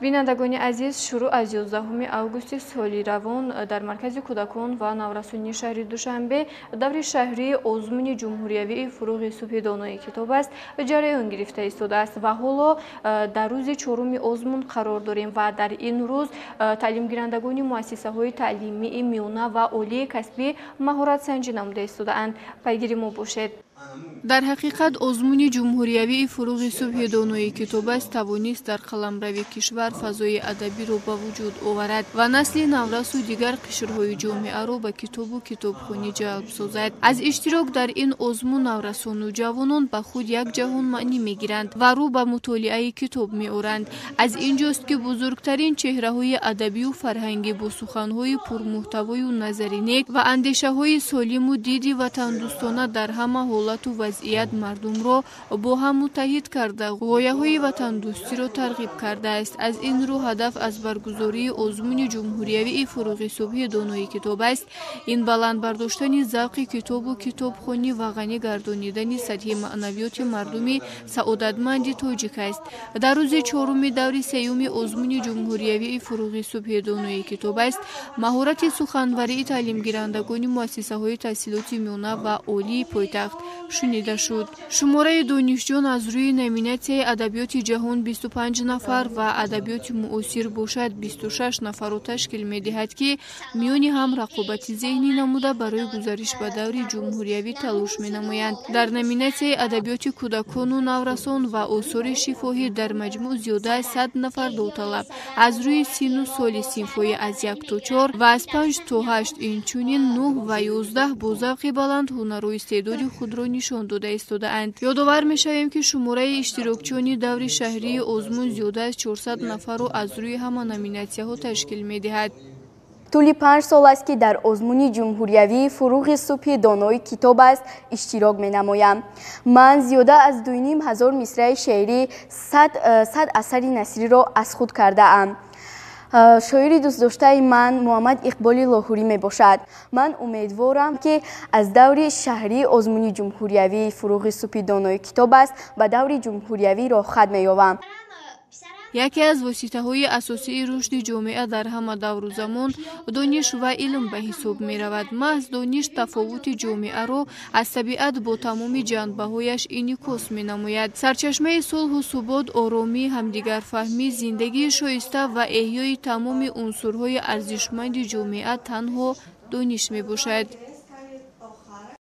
бинандагони азиз, шуруъ аз 11 августи соли равон дар маркази кӯдакон ва наврасонии шаҳри Душанбе даври шаҳрии озмуни ҷумҳуриявии фурӯғи субҳи донои китоб аст ҷараён гирифта истодааст ва ҳоло дар рӯзи 4 озмун қарор дорем ва дар ин рӯз таълимгирандагони муассисаҳои таълимии миёна ва олии касбӣ маҳоратсанҷӣ намуда истодаанд. пайгири мо бошед. дар ҳақиқат озмуни ҷумҳуриявии фурӯғи субҳи донои китоб аст тавонист дар қаламрави кишвар фазои адабиро ба вуҷуд оварад ва насли наврасу дигар қишрҳои ҷомеаро ба китобу китобхонӣ ҷалб созад. аз иштирок дар ин озмун наврасону ҷавонон ба худ як ҷаҳон маънӣ мегиранд ва рӯ ба мутолиаи китоб меоранд. аз ин ҷост ки бузургтарин чеҳраҳои адабию фарҳангӣ бо суханҳои пурмуҳтавою назари нек ва андешаҳои солиму диди ватандӯстона дар ҳама ҳолату вазъият мардумро бо ҳам муттаҳид карда ғояҳои ватандӯстиро тарғиб кардааст. аз ин рӯ ҳадаф аз баргузории озмуни ҷумҳуриявии фурӯғи субҳи донои китоб аст ин баланд бардоштани завқи китобу китобхонӣ ва ғанӣ гардонидани сатҳи маънавиёти мардуми саодатманди тоҷик аст. дар рӯзи 4 даври 3 озмуни ҷумҳуриявии фурӯғи субҳи донои китоб аст маҳорати суханварии таълимгирандагони муассисаҳои таҳсилоти миёна ва олии пойтахт шунида шуд. шумораи донишҷӯён аз рӯи номинатсияи адабиёти ҷаҳон 25 нафар ва адабиёти муосир бошад 26 нафарро ташкил медиҳад ки миёни ҳам рақобати зеҳнӣ намуда барои гузариш ба даври ҷумҳуриявӣ талош менамоянд. дар номинатсияи адабиёти кӯдакону наврасон ва осори шифоҳӣ дар маҷмӯъ зиёда аз 100 нафар довталаб аз рӯи сину соли синфҳои аз 1 то 4 ва аз 5 то 8 инчунин 9 ва 11 бо завқи баланд ҳунару истеъдоди худро нишон дода истодаанд. ёдовар мешавем ки шумораи иштирокчиёни даври шаҳрии озмун зиёда аз 400 нафарро аз рӯи ҳама номинатсияҳо ташкил медиҳад. тӯли 5 сол аст ки дар озмуни ҷумҳуриявии фурӯғи субҳи донои китоб аст иштирок менамоям. ман зиёда аз 2500 мисраи шеърӣ 100 асари насриро аз худ кардаам. шоири дӯстдоштаи ман муҳаммад иқболи лоҳурӣ мебошад. ман умедворам ки аз даври шаҳрии озмуни ҷумҳуриявии фурӯғи субҳи донои китоб аст ба даври ҷумҳуриявӣ роҳхат меёбам. яке аз воситаҳои асосии рушди ҷомеа дар ҳама давру замон дониш ва илм ба ҳисоб меравад. маҳз дониш тафовути ҷомеаро аз табиат бо тамоми ҷанбаҳояш инъикос менамояд. сарчашмаи сулҳу субот, оромӣ, ҳамдигарфаҳмӣ, зиндагии шоиста ва эҳёи тамоми унсурҳои арзишманди ҷомеа танҳо дониш мебошад.